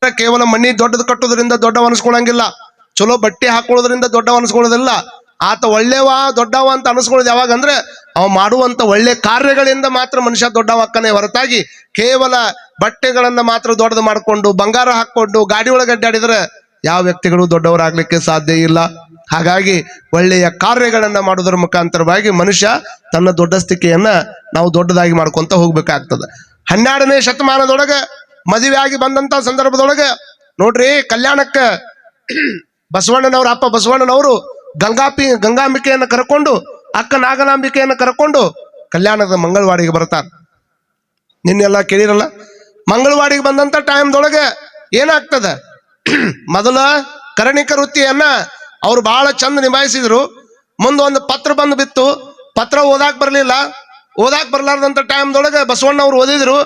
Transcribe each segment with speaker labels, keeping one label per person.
Speaker 1: ಕೇವಲ ಮನಿ ದೊಡ್ಡದು ಕಟ್ಟೋದ್ರಿಂದ ದೊಡ್ಡವ ಅನ್ಸ್ಕೊಳಂಗಿಲ್ಲ, ಚಲೋ ಬಟ್ಟೆ ಹಾಕೊಳ್ಳೋದ್ರಿಂದ ದೊಡ್ಡವ ಅನ್ಸ್ಕೊಳ್ಳೋದಿಲ್ಲ. ಆತ ಒಳ್ಳೆವ ದೊಡ್ಡವ ಅಂತ ಅನ್ಸ್ಕೊಳ್ಳೋದು ಯಾವಾಗ ಅಂದ್ರೆ ಅವ ಮಾಡುವಂತ ಒಳ್ಳೆ ಕಾರ್ಯಗಳಿಂದ ಮಾತ್ರ ಮನುಷ್ಯ ದೊಡ್ಡವಕ್ಕನೆ ಹೊರತಾಗಿ ಕೇವಲ ಬಟ್ಟೆಗಳನ್ನ ಮಾತ್ರ ದೊಡ್ಡದು ಮಾಡಿಕೊಂಡು ಬಂಗಾರ ಹಾಕೊಂಡು ಗಾಡಿ ಒಳಗೆ ಅಡ್ಡಾಡಿದ್ರೆ ಯಾವ ವ್ಯಕ್ತಿಗಳು ದೊಡ್ಡವರಾಗ್ಲಿಕ್ಕೆ ಸಾಧ್ಯ ಇಲ್ಲ. ಹಾಗಾಗಿ ಒಳ್ಳೆಯ ಕಾರ್ಯಗಳನ್ನ ಮಾಡೋದ್ರ ಮುಖಾಂತರವಾಗಿ ಮನುಷ್ಯ ತನ್ನ ದೊಡ್ಡಸ್ತಿಕೆಯನ್ನ ನಾವು ದೊಡ್ಡದಾಗಿ ಮಾಡ್ಕೊಂತ ಹೋಗ್ಬೇಕಾಗ್ತದೆ. 12ನೇ ಶತಮಾನದೊಳಗೆ ಮದುವೆ ಆಗಿ ಬಂದಂತ ಸಂದರ್ಭದೊಳಗೆ ನೋಡ್ರಿ, ಕಲ್ಯಾಣಕ್ಕ ಬಸವಣ್ಣನವ್ರ ಅಪ್ಪ ಬಸವಣ್ಣನವರು ಗಂಗಾಂಬಿಕೆಯನ್ನು ಕರ್ಕೊಂಡು ಅಕ್ಕ ನಾಗನಾಂಬಿಕೆಯನ್ನು ಕರ್ಕೊಂಡು ಕಲ್ಯಾಣದ ಮಂಗಳವಾಡಿಗೆ ಬರ್ತಾರೆ. ನಿನ್ನೆಲ್ಲ ಕೇಳಿರಲ್ಲ. ಮಂಗಳವಾಡಿಗೆ ಬಂದಂತ ಟೈಮ್ದೊಳಗೆ ಏನಾಗ್ತದೆ, ಮೊದಲ ಕರ್ಣಿಕ ವೃತ್ತಿಯನ್ನ ಅವ್ರು ಬಹಳ ಚಂದ ನಿಭಾಯಿಸಿದ್ರು. ಮುಂದೊಂದು ಪತ್ರ ಬಂದು ಬಿತ್ತು. ಪತ್ರ ಓದಾಕ್ ಬರ್ಲಾರ್ದಂತ ಟೈಮ್ದೊಳಗೆ ಬಸವಣ್ಣವ್ರು ಓದಿದ್ರು,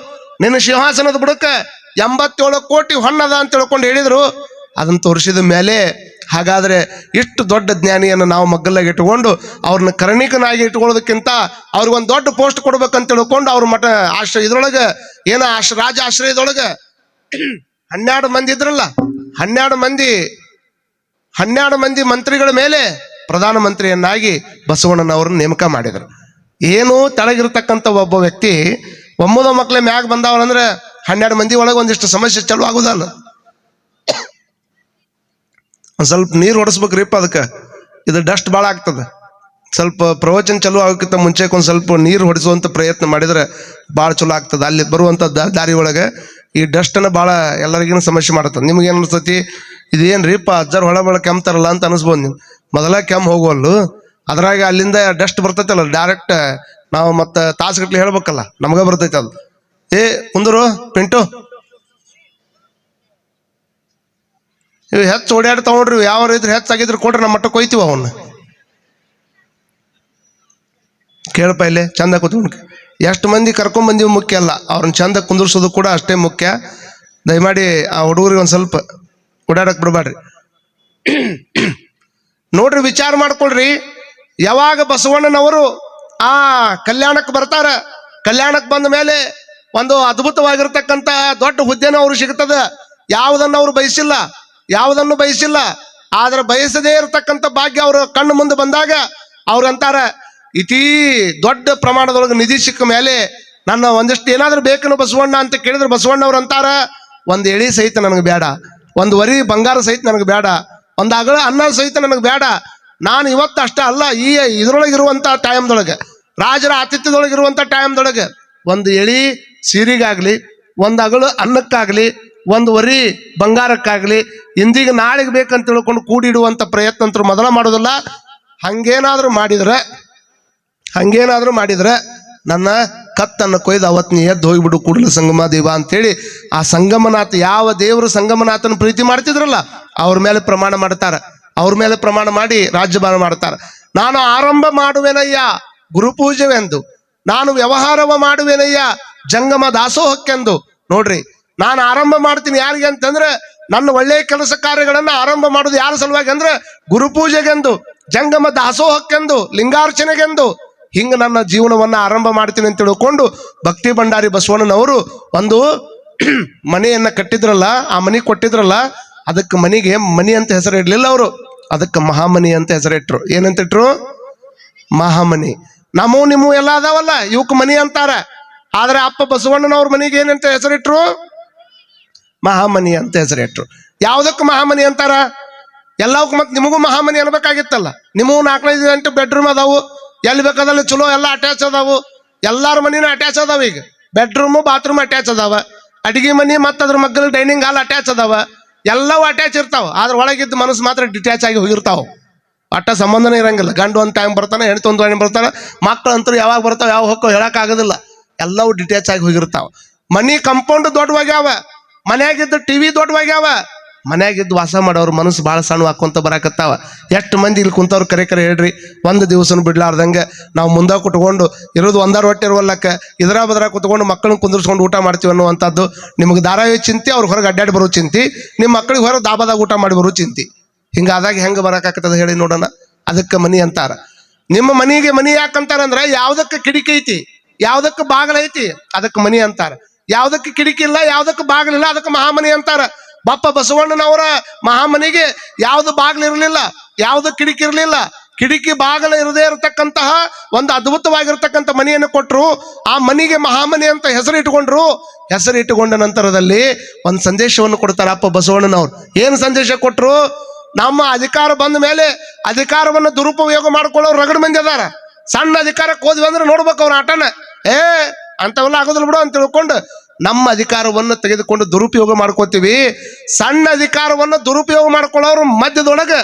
Speaker 1: ನಿನ್ನ ಸಿಂಹಾಸನದ ಬುಡಕ್ಕೆ 87 ಕೋಟಿ ಹೊನ್ನದ ಅಂತ ತಿಳ್ಕೊಂಡು ಹೇಳಿದ್ರು. ಅದನ್ನ ತೋರಿಸಿದ ಮೇಲೆ ಹಾಗಾದ್ರೆ ಇಷ್ಟು ದೊಡ್ಡ ಜ್ಞಾನಿಯನ್ನು ನಾವು ಮಗ್ಗಲಾಗಿ ಇಟ್ಟುಕೊಂಡು ಅವ್ರನ್ನ ಕರ್ಣಿಕನಾಗಿ ಇಟ್ಕೊಳ್ಳೋದಕ್ಕಿಂತ ಅವ್ರಿಗೊಂದು ದೊಡ್ಡ ಪೋಸ್ಟ್ ಕೊಡ್ಬೇಕಂತ ತಿಳ್ಕೊಂಡು ಅವ್ರ ಮಠ ಆಶ್ರಯ ಇದ್ರೊಳಗೆ ರಾಜ ಆಶ್ರಯದೊಳಗೆ 12 ಮಂದಿ ಇದ್ರಲ್ಲ, 12 ಮಂದಿ ಮಂತ್ರಿಗಳ ಮೇಲೆ ಪ್ರಧಾನ ಮಂತ್ರಿಯನ್ನಾಗಿ ಬಸವಣ್ಣನವ್ರನ್ನ ನೇಮಕ ಮಾಡಿದರು. ಏನು ತಳಗಿರ್ತಕ್ಕಂಥ ಒಬ್ಬ ವ್ಯಕ್ತಿ ಒಮ್ಮದ ಮಕ್ಕಳ ಮ್ಯಾಗ ಬಂದವನಂದ್ರೆ 12 ಮಂದಿ ಒಳಗೆ ಒಂದಿಷ್ಟು ಸಮಸ್ಯೆ ಚಾಲು ಆಗುದಲ್ಲ. ಒಂದ್ ಸ್ವಲ್ಪ ನೀರು ಹೊಡಿಸ್ಬೇಕ್ರಿಪ್ಪ, ಅದಕ್ಕೆ ಇದು ಡಸ್ಟ್ ಭಾಳ ಆಗ್ತದೆ. ಸ್ವಲ್ಪ ಪ್ರವಚನ ಚಲೋ ಆಗೋಕ್ಕಿಂತ ಮುಂಚೆಗೆ ಒಂದು ಸ್ವಲ್ಪ ನೀರು ಹೊಡಿಸುವಂತ ಪ್ರಯತ್ನ ಮಾಡಿದ್ರೆ ಭಾಳ ಚಲೋ ಆಗ್ತದೆ. ಅಲ್ಲಿ ಬರುವಂತ ದಾರಿ ಒಳಗೆ ಈ ಡಸ್ಟನ್ನ ಭಾಳ ಎಲ್ಲರಿಗೂ ಸಮಸ್ಯೆ ಮಾಡತ್ತದ. ನಿಮ್ಗೆ ಏನು ಅನಿಸ್ತತಿ, ಇದೇನ್ರಿಪ್ಪ ಅಜ್ಜಾರ್ ಹೊಳ ಕೆಮ್ತಾರಲ್ಲ ಅಂತ ಅನಿಸ್ಬೋದು. ನೀವು ಮೊದಲ ಕೆಮ್ಮು ಹೋಗುವಲ್ಲು, ಅದ್ರಾಗ ಅಲ್ಲಿಂದ ಡಸ್ಟ್ ಬರ್ತೈತಲ್ಲ ಡೈರೆಕ್ಟ್ ನಾವು ಮತ್ತೆ ತಾಸುಗಟ್ಲೆ ಹೇಳ್ಬೇಕಲ್ಲ, ನಮಗ ಬರ್ತೈತೆ ಅದು. ಕುಂದರು ಪಿಂಟು, ಇವು ಹೆಚ್ಚು ಓಡಾಡ್ತಾವ್ರಿ, ಯಾವ ಇದ್ರೆ ಹೆಚ್ಚಾಗಿದ್ರು ಕೊಡ್ರಿ, ನಮ್ಮ ಮಟ್ಟಕ್ಕೆ ಹೋಯ್ತೀವಿ ಅವನ್ನ. ಕೇಳಪ್ಪ ಇಲ್ಲೇ ಚಂದ ಕೂತ್ಕೊಂಡು ಎಷ್ಟು ಮಂದಿ ಕರ್ಕೊಂಡ್ ಬಂದೀವಿ ಮುಖ್ಯ ಅಲ್ಲ, ಅವ್ರನ್ನ ಚಂದ ಕುಂದರ್ಸೋದು ಕೂಡ ಅಷ್ಟೇ ಮುಖ್ಯ. ದಯಮಾಡಿ ಆ ಹುಡುಗರಿಗೆ ಒಂದು ಸ್ವಲ್ಪ ಓಡಾಡಕ್ ಬಿಡಬೇಡ್ರಿ. ನೋಡ್ರಿ, ವಿಚಾರ ಮಾಡ್ಕೊಳ್ರಿ. ಯಾವಾಗ ಬಸವಣ್ಣನವರು ಆ ಕಲ್ಯಾಣಕ್ಕೆ ಬರ್ತಾರ, ಕಲ್ಯಾಣಕ್ಕೆ ಬಂದ ಮೇಲೆ ಒಂದು ಅದ್ಭುತವಾಗಿರ್ತಕ್ಕಂಥ ದೊಡ್ಡ ಹುದ್ದೆನ ಅವ್ರು ಸಿಗ್ತದ. ಯಾವುದನ್ನು ಅವ್ರು ಬಯಸಿಲ್ಲ, ಆದ್ರೆ ಬಯಸದೇ ಇರತಕ್ಕಂಥ ಭಾಗ್ಯ ಅವ್ರ ಕಣ್ಣು ಮುಂದೆ ಬಂದಾಗ ಅವ್ರಂತಾರ, ಇತೀ ದೊಡ್ಡ ಪ್ರಮಾಣದೊಳಗೆ ನಿಧಿ ಸಿಕ್ಕ ಮೇಲೆ ನನ್ನ ಒಂದಿಷ್ಟು ಏನಾದ್ರೂ ಬೇಕನ್ನು ಬಸವಣ್ಣ ಅಂತ ಕೇಳಿದ್ರೆ ಬಸವಣ್ಣವ್ರು ಅಂತಾರ, ಒಂದು ಎಳಿ ಸಹಿತ ನನಗೆ ಬೇಡ, ಒಂದು ವರಿ ಬಂಗಾರ ಸಹಿತ ನನಗೆ ಬೇಡ, ಒಂದು ಅಗಳ ಅನ್ನ ಸಹಿತ ನನಗೆ ಬೇಡ. ನಾನು ಇವತ್ತು ಅಷ್ಟ ಅಲ್ಲ, ಈ ಇದ್ರೊಳಗಿರುವಂತ ಟೈಮ್ದೊಳಗೆ, ರಾಜರ ಆತಿಥ್ಯದೊಳಗಿರುವಂತ ಟೈಮ್ದೊಳಗೆ ಒಂದು ಎಳಿ ಸೀರೆಗಾಗ್ಲಿ, ಒಂದು ಅಗಳು ಅನ್ನಕ್ಕಾಗ್ಲಿ, ಒಂದು ವರಿ ಬಂಗಾರಕ್ಕಾಗ್ಲಿ ಇಂದಿಗೆ ನಾಳೆಗೆ ಬೇಕಂತ ತಿಳ್ಕೊಂಡು ಕೂಡಿಡುವಂತ ಪ್ರಯತ್ನ ಅಂತೂ ಮೊದಲ ಮಾಡೋದಿಲ್ಲ. ಹಂಗೇನಾದ್ರೂ ಮಾಡಿದ್ರೆ ನನ್ನ ಕತ್ತನ್ನು ಕೊಯ್ದು ಅವತ್ನ ಎದ್ದು ಹೋಗ್ಬಿಡು ಕೂಡಲ ಸಂಗಮ ದೇವ ಅಂತೇಳಿ ಆ ಸಂಗಮನಾಥ, ಯಾವ ದೇವರು ಸಂಗಮನಾಥನ ಪ್ರೀತಿ ಮಾಡ್ತಿದ್ರಲ್ಲ ಅವ್ರ ಮೇಲೆ ಪ್ರಮಾಣ ಮಾಡಿ ರಾಜ್ಯಭಾರ ಮಾಡ್ತಾರ. ನಾನು ಆರಂಭ ಮಾಡುವೆನಯ್ಯ ಗುರುಪೂಜೆವೆಂದು, ನಾನು ವ್ಯವಹಾರವ ಮಾಡುವೆನಯ್ಯ ಜಂಗಮ ದಾಸೋಹಕ್ಕೆಂದು. ನೋಡ್ರಿ, ನಾನು ಆರಂಭ ಮಾಡ್ತೀನಿ ಯಾರಿಗೆ ಅಂತಂದ್ರೆ ನನ್ನ ಒಳ್ಳೆಯ ಕೆಲಸ ಕಾರ್ಯಗಳನ್ನ ಆರಂಭ ಮಾಡೋದು ಯಾರ ಸಲುವಾಗಿ ಅಂದ್ರೆ ಗುರುಪೂಜೆಗೆಂದು, ಜಂಗಮ ದಾಸೋಹಕ್ಕೆಂದು, ಲಿಂಗಾರ್ಚನೆಗೆಂದು. ಹಿಂಗ ನನ್ನ ಜೀವನವನ್ನ ಆರಂಭ ಮಾಡ್ತೀನಿ ಅಂತ ತಿಳ್ಕೊಂಡು ಭಕ್ತಿ ಭಂಡಾರಿ ಬಸವಣ್ಣನವರು ಒಂದು ಮನೆಯನ್ನ ಕಟ್ಟಿದ್ರಲ್ಲ, ಆ ಮನೆ ಕೊಟ್ಟಿದ್ರಲ್ಲ, ಅದಕ್ಕೆ ಮನೆಗೆ ಮನಿ ಅಂತ ಹೆಸರು ಇಡ್ಲಿಲ್ಲ ಅವರು, ಅದಕ್ಕೆ ಮಹಾಮನಿ ಅಂತ ಹೆಸರಿಟ್ರು. ಏನಂತ ಇಟ್ರು? ಮಹಾಮನಿ. ನಿಮ್ಮೂ ಎಲ್ಲ ಅದಾವಲ್ಲ, ಇವಕ್ ಮನಿ ಅಂತಾರ. ಆದ್ರೆ ಅಪ್ಪ ಬಸವಣ್ಣನವ್ರ ಮನಿಗೆ ಏನಂತ ಹೆಸರಿಟ್ರು? ಮಹಾಮನಿ ಅಂತ ಹೆಸರಿಟ್ರು. ಯಾವ್ದಕ್ಕೆ ಮಹಾಮನಿ ಅಂತಾರ? ಎಲ್ಲವಕ್ಕೂ ಮತ್ತೆ ನಿಮಗೂ ಮಹಾಮನಿ ಅನ್ಬೇಕಾಗಿತ್ತಲ್ಲ. ನಿಮಗೂ 4-5 ಬೆಡ್ರೂಮ್ ಅದಾವು, ಎಲ್ಲಿ ಬೇಕಾದಲ್ಲಿ ಚಲೋ ಎಲ್ಲ ಅಟ್ಯಾಚ್ ಅದಾವು, ಎಲ್ಲಾರ ಮನಿನೂ ಅಟ್ಯಾಚ್ ಅದಾವ. ಈಗ ಬೆಡ್ರೂಮು ಬಾತ್ರೂಮ್ ಅಟ್ಯಾಚ್ ಅದಾವ, ಅಡಿಗೆ ಮನಿ ಮತ್ತು ಅದ್ರ ಮಗ್ಗಲ್ ಡೈನಿಂಗ್ ಹಾಲ್ ಅಟ್ಯಾಚ್ ಅದಾವ, ಎಲ್ಲವೂ ಅಟ್ಯಾಚ್ ಇರ್ತಾವ. ಆದ್ರೆ ಒಳಗಿದ್ದ ಮನಸ್ಸು ಮಾತ್ರ ಡಿಟ್ಯಾಚ್ ಆಗಿ ಹೋಗಿರ್ತಾವ. ಅಟ್ಟ ಸಂಬಂಧನೇ ಇರಂಗಿಲ್ಲ. ಗಂಡು ಒಂದು ಟೈಮ್ ಬರ್ತಾನೆ, ಹೆಣ್ತು ಒಂದು ಟೈಮ್ ಬರ್ತಾನೆ, ಮಕ್ಕಳಂತೂ ಯಾವಾಗ ಬರ್ತಾವ ಯಾವ ಹೋಗ್ತಾವ ಹೇಳಕ್ ಆಗೋದಿಲ್ಲ, ಎಲ್ಲವೂ ಡಿಟ್ಯಾಚ್ ಆಗಿ ಹೋಗಿರ್ತಾವ. ಮನಿ ಕಂಪೌಂಡ್ ದೊಡ್ಡವಾಗ್ಯಾವ, ಮನ್ಯಾಗಿದ್ದ ಟಿವಿ ದೊಡ್ಡವಾಗ್ಯಾವ, ಮನ್ಯಾಗಿದ್ದು ವಾಸ ಮಾಡೋರು ಮನಸ್ಸು ಭಾಳ ಸಣ್ಣ ಹಾಕೊಂತ ಬರಾಕತ್ತಾವ. ಎಷ್ಟು ಮಂದಿ ಇಲ್ಲಿ ಕುಂತವ್ರು ಕರೆ ಹೇಳ್ರಿ, ಒಂದು ದಿವಸನು ಬಿಡ್ಲಾರ್ದಂಗೆ ನಾವು ಮುಂದೆ ಕುತ್ಕೊಂಡು ಇರೋದು ಒಂದಾರ ಹೊಟ್ಟೆ ಇರುವಲ್ಲಕ್ಕ ಇದರ ಬದ್ರ ಕುತ್ಕೊಂಡು ಮಕ್ಕಳನ್ನ ಕುಂದಿರ್ಸ್ಕೊಂಡು ಊಟ ಮಾಡ್ತೀವಿ ಅನ್ನುವಂಥದ್ದು ನಿಮ್ಗೆ ಧಾರಾವಾಹಿ ಚಿಂತೆ, ಅವ್ರ ಹೊರಗೆ ಅಡ್ಡಾಡಿ ಬರೋ ಚಿಂತೆ, ನಿಮ್ಮ ಮಕ್ಕಳಿಗೆ ಹೊರಗೆ ದಾಬಾದಾಗ ಊಟ ಮಾಡಿ ಬರೋ ಚಿಂತೆ. ಹಿಂಗಾದಾಗ ಹೆಂಗೆ ಬರಾಕತ್ತದ ಹೇಳಿ ನೋಡೋಣ. ಅದಕ್ಕೆ ಮನಿ ಅಂತಾರ. ನಿಮ್ಮ ಮನಿಗೆ ಮನಿ ಯಾಕಂತಾರಂದ್ರೆ ಯಾವ್ದಕ್ಕೆ ಕಿಡಿಕಿ ಐತಿ, ಯಾವ್ದಕ್ಕೆ ಬಾಗಿಲು ಐತಿ, ಅದಕ್ಕೆ ಮನಿ ಅಂತಾರ. ಯಾವ್ದಕ್ಕೆ ಕಿಡಿಕಿ ಇಲ್ಲ, ಯಾವ್ದಕ್ಕೆ ಬಾಗಿಲಿಲ್ಲ, ಅದಕ್ಕೆ ಮಹಾಮನಿ ಅಂತಾರ. ಬಪ್ಪ ಬಸವಣ್ಣನವರ ಮಹಾಮನಿಗೆ ಯಾವ್ದು ಬಾಗಿಲಿರ್ಲಿಲ್ಲ, ಯಾವ್ದು ಕಿಟಕಿ ಇರ್ಲಿಲ್ಲ. ಕಿಟಕಿ ಬಾಗಿಲ ಇರದೇ ಇರತಕ್ಕಂತಹ ಒಂದು ಅದ್ಭುತವಾಗಿರ್ತಕ್ಕಂಥ ಮನೆಯನ್ನು ಕೊಟ್ಟರು. ಆ ಮನಿಗೆ ಮಹಾಮನಿ ಅಂತ ಹೆಸರು ಇಟ್ಟುಕೊಂಡ್ರು. ಹೆಸರು ಇಟ್ಟುಕೊಂಡ ನಂತರದಲ್ಲಿ ಒಂದು ಸಂದೇಶವನ್ನು ಕೊಡ್ತಾರೆ ಅಪ್ಪ ಬಸವಣ್ಣನವ್ರು. ಏನು ಸಂದೇಶ ಕೊಟ್ಟರು? ನಮ್ಮ ಅಧಿಕಾರ ಬಂದ ಮೇಲೆ ಅಧಿಕಾರವನ್ನು ದುರುಪಯೋಗ ಮಾಡ್ಕೊಳ್ಳೋರು ರಗಡ ಮಂದಿ ಅದಾರ. ಸಣ್ಣ ಅಧಿಕಾರಕ್ಕೆ ಹೋದ್ವಿ ಅಂದ್ರೆ ನೋಡ್ಬೇಕು ಅವ್ರ ಆಟನ. ಅಂತವೆಲ್ಲ ಆಗೋದಿಲ್ಲ ಬಿಡು ಅಂತ ತಿಳ್ಕೊಂಡು ನಮ್ಮ ಅಧಿಕಾರವನ್ನು ತೆಗೆದುಕೊಂಡು ದುರುಪಯೋಗ ಮಾಡ್ಕೋತೀವಿ. ಸಣ್ಣ ಅಧಿಕಾರವನ್ನು ದುರುಪಯೋಗ ಮಾಡ್ಕೊಳ್ಳೋರು ಮಧ್ಯದೊಳಗೆ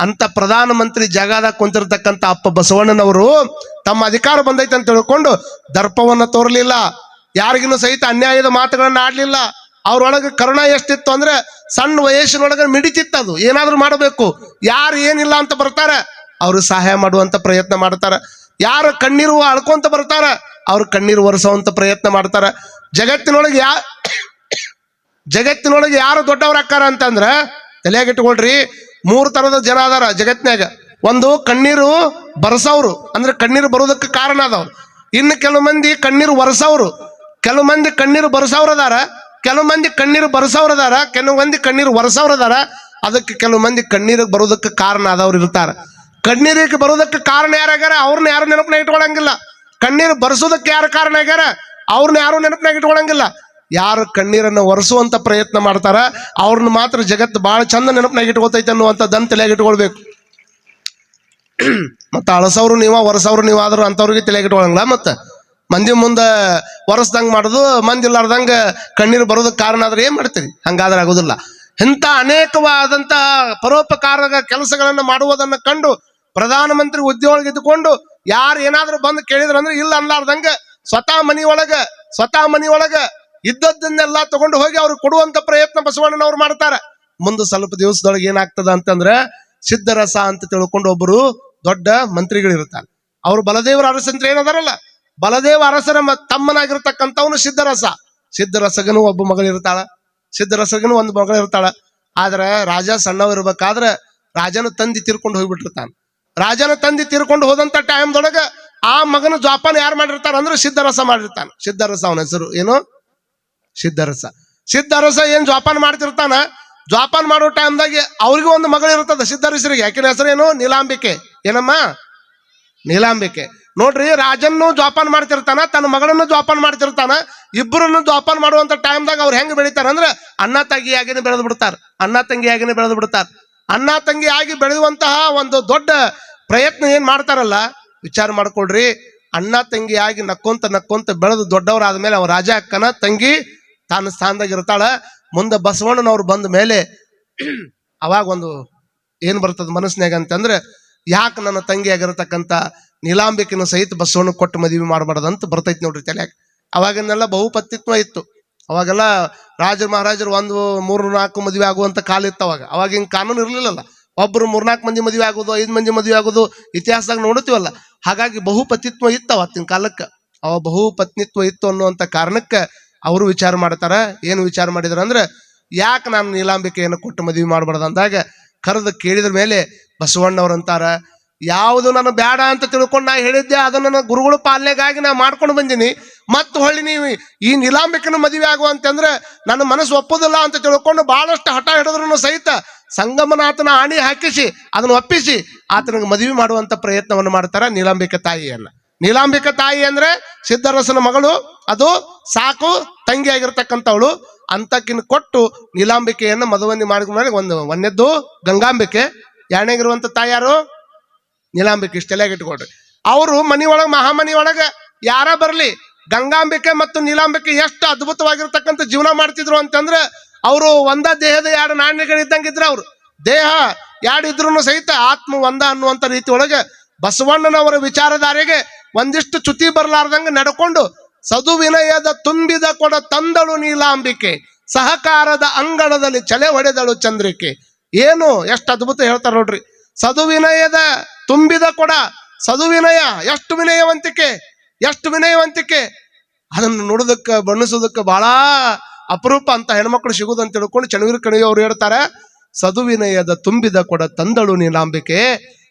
Speaker 1: ಅಂತ ಪ್ರಧಾನಮಂತ್ರಿ ಜಾಗದಾಗ ಕುಂತಿರ್ತಕ್ಕಂಥ ಅಪ್ಪ ಬಸವಣ್ಣನವರು ತಮ್ಮ ಅಧಿಕಾರ ಬಂದೈತೆ ಅಂತ ತಿಳ್ಕೊಂಡು ದರ್ಪವನ್ನ ತೋರಲಿಲ್ಲ, ಯಾರಿಗಿನ್ನೂ ಸಹಿತ ಅನ್ಯಾಯದ ಮಾತುಗಳನ್ನ ಆಡ್ಲಿಲ್ಲ. ಅವ್ರೊಳಗೆ ಕರುಣ ಎಷ್ಟಿತ್ತು ಅಂದ್ರೆ ಸಣ್ಣ ವಯಸ್ಸಿನೊಳಗೆ ಮಿಡಿತಿತ್ತದು. ಏನಾದ್ರೂ ಮಾಡಬೇಕು, ಯಾರು ಏನಿಲ್ಲ ಅಂತ ಬರ್ತಾರ ಅವ್ರು ಸಹಾಯ ಮಾಡುವಂತ ಪ್ರಯತ್ನ ಮಾಡ್ತಾರ. ಯಾರು ಕಣ್ಣೀರು ಅಳ್ಕೊಂತ ಬರ್ತಾರ ಅವ್ರು ಕಣ್ಣೀರು ಒರೆಸುವಂತ ಪ್ರಯತ್ನ ಮಾಡ್ತಾರ. ಜಗತ್ತಿನೊಳಗೆ ಯಾರು ದೊಡ್ಡವ್ರಾಕಾರ ಅಂತಂದ್ರ ತಲೆಯಾಗಿಟ್ಕೊಳ್ರಿ, 3 ತರದ ಜನ ಅದಾರ ಜಗತ್ನ್ಯಾಗ. ಒಂದು ಕಣ್ಣೀರು ಬರಸವ್ರು, ಅಂದ್ರೆ ಕಣ್ಣೀರು ಬರೋದಕ್ಕೆ ಕಾರಣ ಅದವ್ರು. ಇನ್ನು ಕೆಲವು ಮಂದಿ ಕಣ್ಣೀರು ಒರೆಸವ್ರು. ಕೆಲವು ಮಂದಿ ಕಣ್ಣೀರು ಬರಸವ್ರದಾರ, ಕೆಲವು ಮಂದಿ ಕಣ್ಣೀರು ಬರಸವ್ರದಾರ, ಕೆಲವು ಮಂದಿ ಕಣ್ಣೀರು ಒರೆಸವ್ರದಾರ. ಅದಕ್ಕೆ ಕೆಲವು ಮಂದಿ ಕಣ್ಣೀರಿಗೆ ಬರೋದಕ್ಕೆ ಕಾರಣ ಆದವ್ರು ಇರ್ತಾರ. ಕಣ್ಣೀರಿಗೆ ಬರೋದಕ್ಕೆ ಕಾರಣ ಯಾರಾಗ್ಯಾರ ಅವ್ರನ್ನ ಯಾರು ನೆನಪನಾಗ ಇಟ್ಕೊಳಂಗಿಲ್ಲ. ಕಣ್ಣೀರು ಬರ್ಸೋದಕ್ಕೆ ಯಾರು ಕಾರಣ ಆಗ್ಯಾರ ಅವ್ರನ್ನ ಯಾರು ನೆನಪನಾಗ ಇಟ್ಕೊಳಂಗಿಲ್ಲ. ಯಾರು ಕಣ್ಣೀರನ್ನು ಒರೆಸುವಂತ ಪ್ರಯತ್ನ ಮಾಡ್ತಾರ ಅವ್ರನ್ನ ಮಾತ್ರ ಜಗತ್ತು ಬಹಳ ಚಂದ ನೆನಪನಾಗ ಇಟ್ಕೋತೈತೆ ಅನ್ನುವಂಥದ್ದನ್ನು ತಲೆಯಾಗಿ ಇಟ್ಕೊಳ್ಬೇಕು. ಮತ್ತೆ ಅಳಸವ್ರು ನೀವ ಒರೆಸವ್ರು ನೀವ್ ಆದ್ರೂ ಅಂತವ್ರಿಗೆ ತಲೆಯಾಗಿ ಇಟ್ಕೊಳಂಗಿಲ್ಲ. ಮತ್ತೆ ಮಂದಿ ಮುಂದೆ ಒರೆಸ್ದಂಗೆ ಮಾಡೋದು, ಮಂದಿ ಇಲ್ಲಾರ್ದಂಗ ಕಣ್ಣೀರು ಬರೋದಕ್ಕೆ ಕಾರಣ ಆದ್ರೆ ಏನ್ ಮಾಡ್ತೀರಿ? ಹಂಗಾದ್ರೆ ಆಗೋದಿಲ್ಲ. ಇಂಥ ಅನೇಕವಾದಂತ ಪರೋಪಕಾರ ಕೆಲಸಗಳನ್ನು ಮಾಡುವುದನ್ನ ಕಂಡು ಪ್ರಧಾನಮಂತ್ರಿ ಹುದ್ದೆಯೊಳಗೆ ಇದ್ದುಕೊಂಡು ಯಾರು ಏನಾದ್ರೂ ಬಂದು ಕೇಳಿದ್ರಂದ್ರೆ ಇಲ್ಲ ಅನ್ಲಾರ್ದಂಗ ಸ್ವತಃ ಮನಿಯೊಳಗ ಇದ್ದದ್ದನ್ನೆಲ್ಲ ತಗೊಂಡು ಹೋಗಿ ಅವ್ರಿಗೆ ಕೊಡುವಂತ ಪ್ರಯತ್ನ ಬಸವಣ್ಣನವ್ರು ಮಾಡ್ತಾರ. ಮುಂದೆ ಸ್ವಲ್ಪ ದಿವಸದೊಳಗೆ ಏನಾಗ್ತದ ಅಂತಂದ್ರೆ ಸಿದ್ಧರಸ ಅಂತ ತಿಳ್ಕೊಂಡು ಒಬ್ಬರು ದೊಡ್ಡ ಮಂತ್ರಿಗಳಿರ್ತಾರೆ. ಅವ್ರು ಬಲದೇವರ ಅರಸಂತ್ರ ಏನದಾರಲ್ಲ, ಬಲದೇವ ಅರಸರ ತಮ್ಮನಾಗಿರ್ತಕ್ಕಂಥವನು ಸಿದ್ಧರಸಗನು ಒಬ್ಬ ಮಗಳಿರ್ತಾಳ, ಸಿದ್ಧರಸಗನು ಒಂದು ಮಗಳಿರ್ತಾಳ. ಆದ್ರೆ ರಾಜ ಸಣ್ಣವ ಇರ್ಬೇಕಾದ್ರೆ ರಾಜನ ತಂದಿ ತೀರ್ಕೊಂಡು ಹೋಗ್ಬಿಟ್ಟಿರ್ತಾನೆ. ರಾಜನ ತಂದಿ ತೀರ್ಕೊಂಡು ಹೋದಂತ ಟೈಮ್ದೊಳಗ ಆ ಮಗನ ಜೋಪಾನ ಯಾರು ಮಾಡಿರ್ತಾರ ಅಂದ್ರೆ ಸಿದ್ಧರಸ ಮಾಡಿರ್ತಾನೆ. ಸಿದ್ಧರಸ ಅವನ ಹೆಸರು ಏನು? ಸಿದ್ಧರಸ ಏನ್ ಜೋಪಾನ ಮಾಡ್ತಿರ್ತಾನ. ಜೋಪಾನ ಮಾಡೋ ಟೈಮ್ದಾಗ ಅವ್ರಿಗೂ ಒಂದು ಮಗಳು ಇರ್ತದ ಸಿದ್ಧರಸರಿಗೆ. ಯಾಕಿನ ಹೆಸರು ಏನು? ನೀಲಾಂಬಿಕೆ. ಏನಮ್ಮ? ನೀಲಾಂಬಿಕೆ. ನೋಡ್ರಿ, ರಾಜನ್ನು ಜೋಪಾನ ಮಾಡ್ತಿರ್ತಾನ, ತನ್ನ ಮಗಳನ್ನು ಜೋಪಾನ ಮಾಡ್ತಿರ್ತಾನ. ಇಬ್ಬರನ್ನು ಜೋಪಾನ ಮಾಡುವಂತ ಟೈಮ್ದಾಗ ಅವ್ರು ಹೆಂಗ್ ಬೆಳಿತಾರ ಅಂದ್ರೆ ಅಣ್ಣ ತಂಗಿಯಾಗಿನೇ ಬೆಳೆದು ಬಿಡ್ತಾರ. ಅಣ್ಣ ತಂಗಿಯಾಗಿ ಬೆಳೆಯುವಂತಹ ಒಂದು ದೊಡ್ಡ ಪ್ರಯತ್ನ ಏನ್ ಮಾಡ್ತಾರಲ್ಲ, ವಿಚಾರ ಮಾಡ್ಕೊಳ್ರಿ. ಅಣ್ಣ ತಂಗಿಯಾಗಿ ನಕ್ಕೊಂತ ಬೆಳೆದು ದೊಡ್ಡವರಾದ್ಮೇಲೆ ಅವ ರಾಜ ಅಕ್ಕನ ತಂಗಿ ತಾನ ಸ್ಥಾನದಾಗ ಇರ್ತಾಳ. ಮುಂದೆ ಬಸವಣ್ಣನವ್ರು ಬಂದ ಮೇಲೆ ಅವಾಗ ಒಂದು ಏನ್ ಬರ್ತದ ಮನಸ್ಸಿನಾಗ ಅಂತಂದ್ರೆ, ಯಾಕೆ ನನ್ನ ತಂಗಿಯಾಗಿರತಕ್ಕಂಥ ನೀಲಾಂಬಿಕೆನ ಸಹಿತ ಬಸವಣ್ಣ ಕೊಟ್ಟು ಮದುವೆ ಮಾಡಬಾರ್ದಂತ ಬರ್ತೈತಿ ನೋಡ್ರಿ ತಲೆಯಾಗ. ಅವಾಗಿನೆಲ್ಲ ಬಹುಪತಿತ್ವ ಇತ್ತು. ಅವಾಗೆಲ್ಲ ಮಹಾರಾಜರು 3-4 ಮದುವೆ ಆಗುವಂತ ಕಾಲ ಇತ್ತು. ಅವಾಗ ಹಿಂಗ್ ಕಾನೂನು ಇರ್ಲಿಲ್ಲಲ್ಲ. ಒಬ್ರು 3-4 ಮಂದಿ ಮದುವೆ ಆಗೋದು, 5 ಮಂದಿ ಮದುವೆ ಆಗೋದು ಇತಿಹಾಸದಾಗ ನೋಡ್ತೀವಲ್ಲ. ಹಾಗಾಗಿ ಬಹುಪತಿತ್ವ ಇತ್ತು ಅವತ್ತಿನ ಕಾಲಕ್ಕೆ. ಬಹುಪತ್ನಿತ್ವ ಇತ್ತು ಅನ್ನುವಂಥ ಕಾರಣಕ್ಕೆ ಅವರು ವಿಚಾರ ಮಾಡ್ತಾರ. ಏನು ವಿಚಾರ ಮಾಡಿದಾರ ಅಂದ್ರೆ, ಯಾಕೆ ನಾನು ನೀಲಾಂಬಿಕೆಯನ್ನು ಕೊಟ್ಟು ಮದುವೆ ಮಾಡಬಾರ್ದು ಅಂದಾಗ ಕರೆದು ಕೇಳಿದ್ರ ಮೇಲೆ ಬಸವಣ್ಣವ್ರಂತಾರ, ಯಾವುದು ನಾನು ಬೇಡ ಅಂತ ತಿಳ್ಕೊಂಡು ನಾ ಹೇಳಿದ್ದೆ ಅದನ್ನ ನನ್ನ ಗುರುಗಳು ಪಾಲನೆಗಾಗಿ ನಾ ಮಾಡ್ಕೊಂಡು ಬಂದೀನಿ. ಮತ್ತು ಹೊಳ್ಳಿ ನೀವು ಈ ನೀಲಾಂಬಿಕೆನ ಮದುವೆ ಆಗುವಂತಂದ್ರೆ ನನ್ನ ಮನಸ್ಸು ಒಪ್ಪೋದಿಲ್ಲ ಅಂತ ತಿಳ್ಕೊಂಡು ಬಹಳಷ್ಟು ಹಠ ಹಿಡಿದ್ರು ಸಹಿತ ಸಂಗಮನಾಥನ ಆಣಿ ಹಾಕಿಸಿ ಅದನ್ನು ಒಪ್ಪಿಸಿ ಆತನಿಗೆ ಮದುವೆ ಮಾಡುವಂತ ಪ್ರಯತ್ನವನ್ನು ಮಾಡ್ತಾರ ನೀಲಾಂಬಿಕೆ ತಾಯಿಯನ್ನ. ನೀಲಾಂಬಿಕೆ ತಾಯಿ ಅಂದ್ರೆ ಸಿದ್ಧರಸನ ಮಗಳು, ಅದು ಸಾಕು ತಂಗಿಯಾಗಿರ್ತಕ್ಕಂಥವಳು. ಅಂತಕಿನ ಕೊಟ್ಟು ನೀಲಾಂಬಿಕೆಯನ್ನ ಮದುವೆ ಮಾಡಿದ ಒಂದನೇದ್ದು ಗಂಗಾಂಬಿಕೆ, ಎರಡನೇಗಿರುವಂತ ತಾಯಿ ಯಾರು? ನೀಲಾಂಬಿಕೆ. ಇಷ್ಟೆಲ್ಲ ಇಟ್ಕೊಳ್ರಿ. ಅವರು ಮನಿಯೊಳಗೆ ಮಹಾಮನಿಯೊಳಗೆ ಯಾರ ಬರ್ಲಿ ಗಂಗಾಂಬಿಕೆ ಮತ್ತು ನೀಲಾಂಬಿಕೆ ಎಷ್ಟು ಅದ್ಭುತವಾಗಿರ್ತಕ್ಕಂಥ ಜೀವನ ಮಾಡ್ತಿದ್ರು ಅಂತಂದ್ರೆ, ಅವರು ಒಂದ ದೇಹದ 2 ನಾಣ್ಯಗಳಿದ್ದಂಗಿದ್ರು. ಅವ್ರು ದೇಹ 2 ಇದ್ರು ಸಹಿತ ಆತ್ಮ ಒಂದ ಅನ್ನುವಂಥ ರೀತಿ ಒಳಗೆ ಬಸವಣ್ಣನವರ ವಿಚಾರಧಾರೆಗೆ ಒಂದಿಷ್ಟು ಚ್ಯುತಿ ಬರ್ಲಾರ್ದಂಗೆ ನಡ್ಕೊಂಡು ಸದು ವಿನಯದ ತುಂಬಿದ ಕೊಡ ತಂದಳು ನೀಲಾಂಬಿಕೆ, ಸಹಕಾರದ ಅಂಗಣದಲ್ಲಿ ಚಲೆ ಹೊಡೆದಳು ಚಂದ್ರಿಕೆ. ಏನು ಎಷ್ಟು ಅದ್ಭುತ ಹೇಳ್ತಾರ ನೋಡ್ರಿ. ಸದುವಿನಯದ ತುಂಬಿದ ಕೊಡ, ಸದುವಿನಯ, ಎಷ್ಟು ವಿನಯವಂತಿಕೆ. ಅದನ್ನು ನೋಡೋದಕ್ಕೆ ಬಣ್ಣಿಸೋದಕ್ಕೆ ಬಹಳ ಅಪರೂಪ ಅಂತ ಹೆಣ್ಮಕ್ಳು ಸಿಗುದಂತ ತಿಳ್ಕೊಂಡು ಚಣವೀರ ಕಣಿವೆ ಅವ್ರು ಹೇಳ್ತಾರೆ, ಸದುವಿನಯದ ತುಂಬಿದ ಕೊಡ ತಂದಳು ನೀಲಾಂಬಿಕೆ,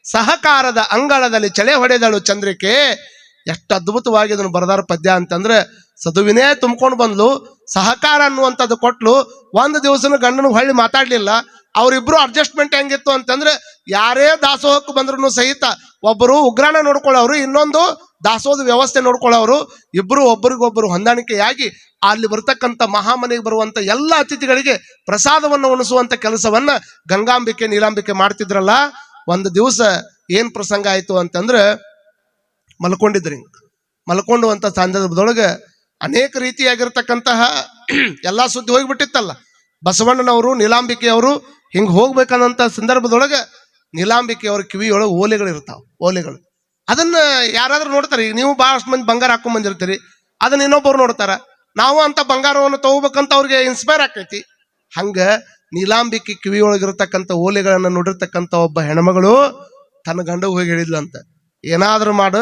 Speaker 1: ಸಹಕಾರದ ಅಂಗಳದಲ್ಲಿ ಚಳೆ ಹೊಡೆದಳು ಚಂದ್ರಿಕೆ. ಎಷ್ಟು ಅದ್ಭುತವಾಗಿ ಅದನ್ನು ಬರೆದಾರ ಪದ್ಯ ಅಂತಂದ್ರೆ, ಸದುವಿನೇ ತುಂಬ್ಕೊಂಡು ಬಂದ್ಲು, ಸಹಕಾರ ಅನ್ನುವಂಥದ್ದು ಕೊಟ್ಲು. ಒಂದು ದಿವಸನ ಗಂಡನ ಹೊಳ್ಳಿ ಮಾತಾಡ್ಲಿಲ್ಲ. ಅವರಿಬ್ರು ಅಡ್ಜಸ್ಟ್ಮೆಂಟ್ ಹೆಂಗಿತ್ತು ಅಂತಂದ್ರೆ, ಯಾರೇ ದಾಸೋಹಕ್ಕೆ ಬಂದ್ರು ಸಹಿತ ಒಬ್ಬರು ಉಗ್ರಾಣ ನೋಡ್ಕೊಳ್ಳೋರು, ಇನ್ನೊಂದು ದಾಸೋಹದ ವ್ಯವಸ್ಥೆ ನೋಡ್ಕೊಳ್ಳೋರು. ಇಬ್ರು ಒಬ್ಬರಿಗೊಬ್ಬರು ಹೊಂದಾಣಿಕೆಯಾಗಿ ಅಲ್ಲಿ ಬರ್ತಕ್ಕಂಥ ಮಹಾಮನೆಗೆ ಬರುವಂತ ಎಲ್ಲ ಅತಿಥಿಗಳಿಗೆ ಪ್ರಸಾದವನ್ನು ಉಣಿಸುವಂತ ಕೆಲಸವನ್ನ ಗಂಗಾಂಬಿಕೆ ನೀಲಾಂಬಿಕೆ ಮಾಡ್ತಿದ್ರಲ್ಲ. ಒಂದು ದಿವಸ ಏನ್ ಪ್ರಸಂಗ ಆಯ್ತು ಅಂತಂದ್ರೆ, ಮಲ್ಕೊಂಡಿದ್ರಿ. ಮಲ್ಕೊಂಡುವಂತ ಸಂದರ್ಭದೊಳಗೆ ಅನೇಕ ರೀತಿಯಾಗಿರ್ತಕ್ಕಂತಹ ಎಲ್ಲಾ ಸುದ್ದಿ ಹೋಗ್ಬಿಟ್ಟಿತ್ತಲ್ಲ. ಬಸವಣ್ಣನವರು ನೀಲಾಂಬಿಕೆಯವರು ಹಿಂಗ್ ಹೋಗ್ಬೇಕನ್ನಂತ ಸಂದರ್ಭದೊಳಗೆ ನೀಲಾಂಬಿಕೆಯವ್ರ ಕಿವಿಯೊಳಗೆ ಓಲೆಗಳಿರ್ತಾವ. ಓಲೆಗಳು ಅದನ್ನ ಯಾರಾದ್ರೂ ನೋಡ್ತಾರೆ. ಈಗ ನೀವು ಬಹಳಷ್ಟು ಮಂದಿ ಬಂಗಾರ ಹಾಕೊಂಡ್ ಬಂದಿರ್ತೀರಿ, ಅದನ್ನ ಇನ್ನೊಬ್ಬರು ನೋಡ್ತಾರ. ನಾವು ಅಂತ ಬಂಗಾರವನ್ನು ತಗೋಬೇಕಂತ ಅವ್ರಿಗೆ ಇನ್ಸ್ಪೈರ್ ಆಕೈತಿ. ಹಂಗ ನೀಲಾಂಬಿಕೆ ಕಿವಿಯೊಳಗಿರ್ತಕ್ಕಂಥ ಓಲೆಗಳನ್ನ ನೋಡಿರ್ತಕ್ಕಂಥ ಒಬ್ಬ ಹೆಣ್ಮಗಳು ತನ್ನ ಗಂಡ ಹೋಗಿ ಹೇಳಿದ್ಲಂತ, ಏನಾದ್ರೂ ಮಾಡು,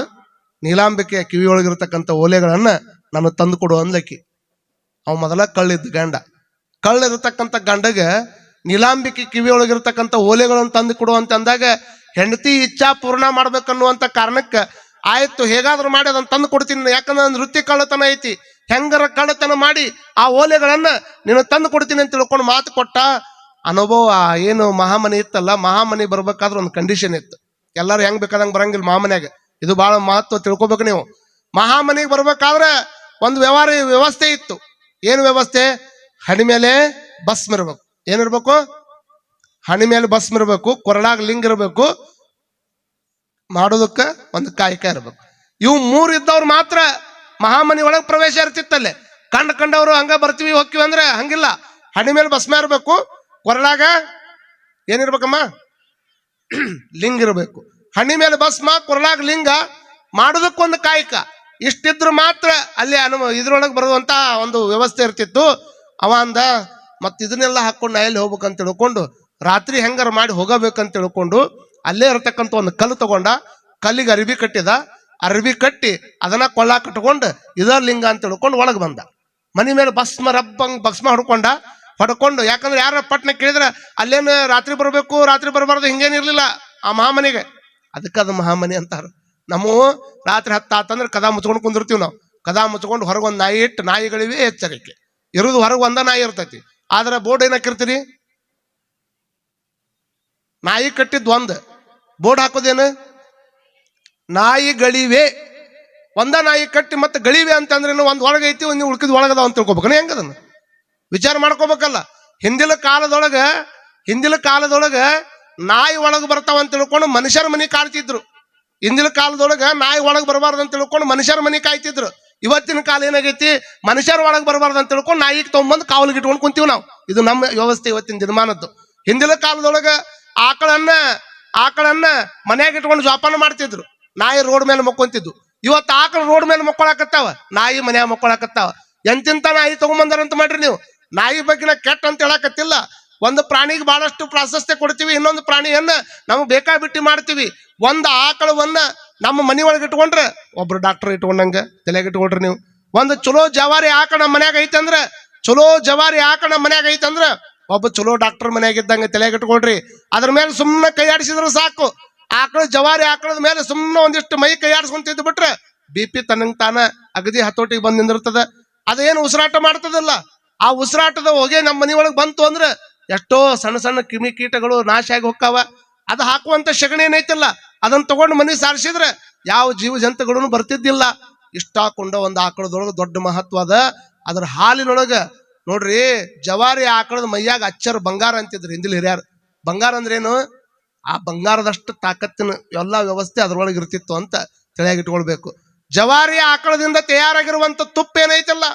Speaker 1: ನೀಲಾಂಬಿಕೆಯ ಕಿವಿಯೊಳಗಿರ್ತಕ್ಕಂಥ ಓಲೆಗಳನ್ನ ನಾನು ತಂದು ಕೊಡು ಅಂದ್ಲಕ್ಕಿ. ಅವ್ ಮೊದಲ ಕಳ್ಳಿದ್ದ ಗಂಡ. ಕಳ್ಳಿರ್ತಕ್ಕಂಥ ಗಂಡಗೆ ನೀಲಾಂಬಿಕೆ ಕಿವಿಯೊಳಗಿರ್ತಕ್ಕಂಥ ಓಲೆಗಳನ್ನು ತಂದು ಕೊಡು ಅಂತ ಅಂದಾಗ, ಹೆಂಡತಿ ಇಚ್ಛಾ ಪೂರ್ಣ ಮಾಡ್ಬೇಕನ್ನುವಂತ ಕಾರಣಕ್ಕೆ ಆಯ್ತು ಹೇಗಾದ್ರೂ ಮಾಡಿ ಅದನ್ನ ತಂದು ಕೊಡ್ತೀನಿ, ಯಾಕಂದ್ರೆ ನೃತ್ಯ ಕಳ್ಳತನ ಐತಿ, ಹೆಂಗರ ಕಳ್ಳತನ ಮಾಡಿ ಆ ಓಲೆಗಳನ್ನ ನೀನು ತಂದು ಕೊಡ್ತೀನಿ ಅಂತ ತಿಳ್ಕೊಂಡು ಮಾತು ಕೊಟ್ಟ. ಅನುಭವ ಏನು ಮಹಾಮನಿ ಇತ್ತಲ್ಲ, ಮಹಾಮನಿ ಬರ್ಬೇಕಾದ್ರೆ ಒಂದು ಕಂಡೀಷನ್ ಇತ್ತು. ಎಲ್ಲರೂ ಹೆಂಗ್ ಬೇಕಾದಂಗೆ ಬರಂಗಿಲ್ಲ ಮಹಾಮನ್ಯಾಗ. ಇದು ಬಹಳ ಮಹತ್ವ ತಿಳ್ಕೊಬೇಕು ನೀವು. ಮಹಾಮನಿಗೆ ಬರ್ಬೇಕಾದ್ರೆ ಒಂದು ವ್ಯವಸ್ಥೆ ಇತ್ತು. ಏನು ವ್ಯವಸ್ಥೆ? ಹಣಿ ಮೇಲೆ ಭಸ್ಮ ಇರ್ಬೇಕು. ಏನಿರ್ಬೇಕು? ಹಣಿ ಮೇಲೆ ಭಸ್ಮ ಇರ್ಬೇಕು, ಕೊರಳಾಗ ಲಿಂಗ ಇರ್ಬೇಕು, ಮಾಡೋದಕ್ಕೆ ಒಂದು ಕಾಯಕ ಇರ್ಬೇಕು. ಇವು ಮೂರು ಇದ್ದವ್ರು ಮಾತ್ರ ಮಹಾಮನಿ ಒಳಗೆ ಪ್ರವೇಶ ಇರ್ತಿತ್ತಲ್ಲೇ. ಕಂಡವರು ಹಂಗ ಬರ್ತೀವಿ ಹೋಗ್ತೀವಿ ಅಂದ್ರೆ ಹಂಗಿಲ್ಲ. ಹಣಿ ಮೇಲೆ ಭಸ್ಮ ಇರ್ಬೇಕು, ಕೊರಳಾಗ ಏನಿರ್ಬೇಕಮ್ಮ? ಲಿಂಗ ಇರಬೇಕು. ಹಣಿ ಮೇಲೆ ಭಸ್ಮ, ಕೊರಳಾಗ ಲಿಂಗ, ಮಾಡೋದಕ್ಕೊಂದು ಕಾಯಕ. ಇಷ್ಟಿದ್ರು ಮಾತ್ರ ಅಲ್ಲಿ ಇದ್ರೊಳಗೆ ಬರುವಂತ ಒಂದು ವ್ಯವಸ್ಥೆ ಇರ್ತಿತ್ತು. ಅವ ಅಂದ, ಮತ್ ಇದನ್ನೆಲ್ಲ ಹಾಕೊಂಡು ಎಲ್ಲಿ ಹೋಗ್ಬೇಕಂತ ತಿಳ್ಕೊಂಡು, ರಾತ್ರಿ ಹೆಂಗಾರ ಮಾಡಿ ಹೋಗಬೇಕಂತ ತಿಳ್ಕೊಂಡು ಅಲ್ಲೇ ಇರತಕ್ಕಂಥ ಒಂದು ಕಲ್ಲು ತಗೊಂಡ, ಕಲ್ಲಿಗೆ ಅರಿವಿ ಕಟ್ಟಿದ. ಅರಿವಿ ಕಟ್ಟಿ ಅದನ್ನ ಕೊಳ್ಳ ಕಟ್ಕೊಂಡು ಇದರ ಲಿಂಗ ಅಂತ ತಿಳ್ಕೊಂಡು ಒಳಗೆ ಬಂದ. ಮನಿ ಮೇಲೆ ಭಸ್ಮ ಭಸ್ಮ ಹೊಡ್ಕೊಂಡು, ಯಾಕಂದ್ರೆ ಯಾರ ಪಟ್ನ ಕೇಳಿದ್ರೆ ಅಲ್ಲೇನು ರಾತ್ರಿ ಬರಬೇಕು, ರಾತ್ರಿ ಬರಬಾರ್ದು ಹಿಂಗೇನಿರ್ಲಿಲ್ಲ ಆ ಮಹಾಮನಿಗೆ. ಅದಕ್ಕೆ ಅದು ಮಹಾಮನಿ ಅಂತಾರ. ನಮ್ಮ ರಾತ್ರಿ 10 ಆತಂದ್ರೆ ಕದಾ ಮುಚ್ಕೊಂಡು ಕುಂದಿರ್ತೀವಿ ನಾವು. ಕದಾ ಮುಚ್ಕೊಂಡು ಹೊರಗೆ ಒಂದು ನಾಯಿ ಇಟ್ಟು, ನಾಯಿಗಳಿವೆ ಎಚ್ಚರಿಕೆ ಇರೋದು. ಹೊರಗೆ ಒಂದ ನಾಯಿ ಇರ್ತೈತಿ. ಆದ್ರೆ ಬೋರ್ಡ್ ಏನ್ ಹಾಕಿರ್ತೀರಿ? ನಾಯಿ ಕಟ್ಟಿದ್ ಒಂದು ಬೋರ್ಡ್ ಹಾಕೋದೇನು? ನಾಯಿಗಳಿವೆ. ಒಂದ ನಾಯಿ ಕಟ್ಟಿ ಮತ್ತೆ ಗಳಿವೆ ಅಂತಂದ್ರೆ ಒಂದ್ ಒಳಗೈತಿ, ಒಂದು ಉಳ್ಕಿದ್ ಒಳಗದಾವ ಅಂತ ತಿಳ್ಕೊಬೇಕು. ಹೆಂಗದನ್ನ ವಿಚಾರ ಮಾಡ್ಕೋಬೇಕಲ್ಲ. ಹಿಂದಿನ ಕಾಲದೊಳಗ ನಾಯಿ ಒಳಗೆ ಬರ್ತಾವ ಅಂತ ತಿಳ್ಕೊಂಡು ಮನುಷ್ಯರ ಮನಿ ಕಾಡ್ತಿದ್ರು. ಹಿಂದಿನ ಕಾಲದೊಳಗ ನಾಯಿ ಒಳಗೆ ಬರಬಾರ್ದು ಅಂತ ತಿಳ್ಕೊಂಡು ಮನುಷ್ಯರ ಮನಿ ಕಾಯ್ತಿದ್ರು. ಇವತ್ತಿನ ಕಾಲ ಏನಾಗೈತಿ, ಮನುಷ್ಯರ ಒಳಗೆ ಬರಬಾರ್ದು ಅಂತ ತಿಳ್ಕೊಂಡು ನಾಯಿಗೆ ತೊಗೊಂಬಂದು ಕಾವಲಿಗೆ ಇಟ್ಕೊಂಡು ಕುಂತೀವಿ ನಾವು. ಇದು ನಮ್ಮ ವ್ಯವಸ್ಥೆ ಇವತ್ತಿನ ದಿನಮಾನದ್ದು. ಹಿಂದಿನ ಕಾಲದೊಳಗ ಆಕಳನ್ನ ಮನ್ಯಾಗ ಇಟ್ಕೊಂಡು ಜೋಪಾನ ಮಾಡ್ತಿದ್ರು. ನಾಯಿ ರೋಡ್ ಮೇಲೆ ಮಕ್ಕೊಂತಿದ್ದು. ಇವತ್ತು ಆಕಳ ರೋಡ್ ಮೇಲೆ ಮಕ್ಕೊಳಕತ್ತಾವ, ನಾಯಿ ಮನ್ಯಾಗ ಮಕ್ಕೊಳಕತ್ತಾವ. ಎಂತಿಂತ ನಾಯಿ ತಗೊಂಬಂದಾರಂತ ಮಾಡ್ರಿ ನೀವು. ನಾಯಿ ಬಗ್ಗೆ ಕೆಟ್ಟ ಅಂತ ಹೇಳಕತ್ತಿಲ್ಲ. ಒಂದು ಪ್ರಾಣಿಗೆ ಬಹಳಷ್ಟು ಪ್ರಾಶಸ್ತ್ಯ ಕೊಡ್ತೀವಿ, ಇನ್ನೊಂದು ಪ್ರಾಣಿಯನ್ನ ನಮ್ಗೆ ಬೇಕಾಬಿಟ್ಟಿ ಮಾಡ್ತೀವಿ. ಒಂದು ಆಕಳವನ್ನ ನಮ್ಮ ಮನಿ ಒಳಗೆ ಇಟ್ಕೊಂಡ್ರೆ ಒಬ್ರು ಡಾಕ್ಟರ್ ಇಟ್ಕೊಂಡಂಗ ತಲೆಗೆ ಇಟ್ಕೊಳ್ರಿ ನೀವು. ಒಂದು ಚಲೋ ಜವಾರಿ ಆಕಳ ನಮ್ಮ ಮನ್ಯಾಗ ಐತಂದ್ರ, ಒಬ್ಬ ಚಲೋ ಡಾಕ್ಟರ್ ಮನ್ಯಾಗ ಇದ್ದಂಗ ತಲೆಗೆ ಇಟ್ಕೊಳ್ರಿ. ಅದ್ರ ಮೇಲೆ ಸುಮ್ಮನೆ ಕೈಯಾಡಿಸಿದ್ರು ಸಾಕು. ಜವಾರಿ ಆಕಳದ ಮೇಲೆ ಸುಮ್ಮನೆ ಒಂದಿಷ್ಟು ಮೈ ಕೈಯಾಡಿಸ್ಕೊಂತಿದ್ದು ಬಿಟ್ರೆ BP ತನ್ನಂಗ್ ತಾನ ಅಗದಿ ಹತೋಟಿಗೆ ಬಂದ್ ನಿಂದಿರ್ತದ. ಅದೇನು ಉಸಿರಾಟ ಮಾಡ್ತದಲ್ಲ, ಆ ಉಸಿರಾಟದ ಹೊಗೆ ನಮ್ಮ ಮನಿ ಒಳಗೆ ಬಂತು ಅಂದ್ರೆ ಎಷ್ಟೋ ಸಣ್ಣ ಸಣ್ಣ ಕ್ರಿಮಿ ಕೀಟಗಳು ನಾಶ ಆಗಿ ಹೋಗ್ತಾವ. ಅದು ಹಾಕುವಂತ ಸಗಣಿ ಏನೈತಿಲ್ಲ, ಅದನ್ನ ತಗೊಂಡು ಮನಿ ಸಾರಿಸಿದ್ರೆ ಯಾವ ಜೀವ ಜಂತುಗಳನ್ನು ಬರ್ತಿದ್ದಿಲ್ಲ. ಇಷ್ಟ ಹಾಕೊಂಡ ಒಂದು ಆಕಳದೊಳಗೆ ದೊಡ್ಡ ಮಹತ್ವ ಅದ. ಅದ್ರ ಹಾಲಿನೊಳಗ ನೋಡ್ರಿ, ಜವಾರಿ ಆಕಳದ ಮೈಯಾಗ ಅಚ್ಚರ ಬಂಗಾರ ಅಂತಿದ್ರು ಹಿಂದಿಲ್ ಹಿರಿಯರು. ಬಂಗಾರ ಅಂದ್ರೇನು? ಆ ಬಂಗಾರದಷ್ಟು ತಾಕತ್ತಿನ ಎಲ್ಲಾ ವ್ಯವಸ್ಥೆ ಅದ್ರೊಳಗೆ ಇರ್ತಿತ್ತು ಅಂತ ತಿಳಿಯಾಗಿಟ್ಕೊಳ್ಬೇಕು. ಜವಾರಿ ಆಕಳದಿಂದ ತಯಾರಾಗಿರುವಂತ ತುಪ್ಪ ಏನೈತಲ್ಲ,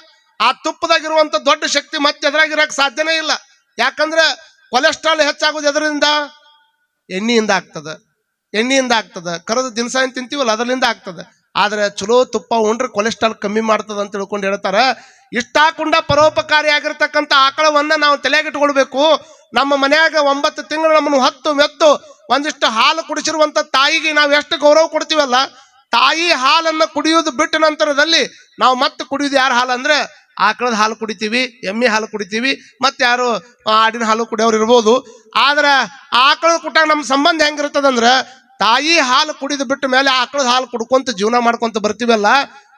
Speaker 1: ಆ ತುಪ್ಪದಾಗಿರುವಂತ ದೊಡ್ಡ ಶಕ್ತಿ ಮತ್ತೆ ಎದುರಾಗಿರಕ್ ಸಾಧ್ಯನೇ ಇಲ್ಲ. ಯಾಕಂದ್ರೆ ಕೊಲೆಸ್ಟ್ರಾಲ್ ಹೆಚ್ಚಾಗೋದು ಎದರಿಂದ? ಎಣ್ಣೆಯಿಂದ ಆಗ್ತದ. ಕರದ ದಿನಸ ಏನ್ ತಿಂತೀವಲ್ಲ ಅದರಿಂದ ಆಗ್ತದೆ. ಆದ್ರೆ ಚಲೋ ತುಪ್ಪ ಉಂಡ್ರೆ ಕೊಲೆಸ್ಟ್ರಾಲ್ ಕಮ್ಮಿ ಮಾಡ್ತದ ಅಂತ ತಿಳ್ಕೊಂಡು ಹೇಳ್ತಾರ. ಇಷ್ಟಾಕುಂಡ ಪರೋಪಕಾರಿಯಾಗಿರ್ತಕ್ಕಂಥ ಆಕಳವನ್ನ ನಾವು ತಲೆಯಾಗಿಟ್ಕೊಳ್ಬೇಕು. ನಮ್ಮ ಮನ್ಯಾಗ 9 ತಿಂಗಳು ನಮ್ಮನ್ನು ಹೊತ್ತು ಮೆತ್ತು ಒಂದಿಷ್ಟು ಹಾಲು ಕುಡಿಸಿರುವಂತ ತಾಯಿಗೆ ನಾವು ಎಷ್ಟು ಗೌರವ ಕೊಡ್ತೀವಲ್ಲ, ತಾಯಿ ಹಾಲನ್ನ ಕುಡಿಯೋದು ಬಿಟ್ಟ ನಂತರದಲ್ಲಿ ನಾವು ಮತ್ತೆ ಕುಡಿಯೋದು ಯಾರ ಹಾಲು ಅಂದ್ರೆ ಆಕಳದ ಹಾಲು ಕುಡಿತೀವಿ, ಎಮ್ಮೆ ಹಾಲು ಕುಡಿತೀವಿ, ಮತ್ತೆ ಯಾರು ಆಡಿನ ಹಾಲು ಕುಡಿಯೋರು ಇರ್ಬೋದು. ಆದ್ರೆ ಆಕಳದ ಕುಟ್ಟಾಗ ನಮ್ಮ ಸಂಬಂಧ ಹೆಂಗಿರ್ತದಂದ್ರ, ತಾಯಿ ಹಾಲು ಕುಡಿದು ಬಿಟ್ಟ ಮೇಲೆ ಆಕಳದ ಹಾಲು ಕುಡ್ಕೊಂತ ಜೀವನ ಮಾಡ್ಕೊಂತ ಬರ್ತೀವಲ್ಲ,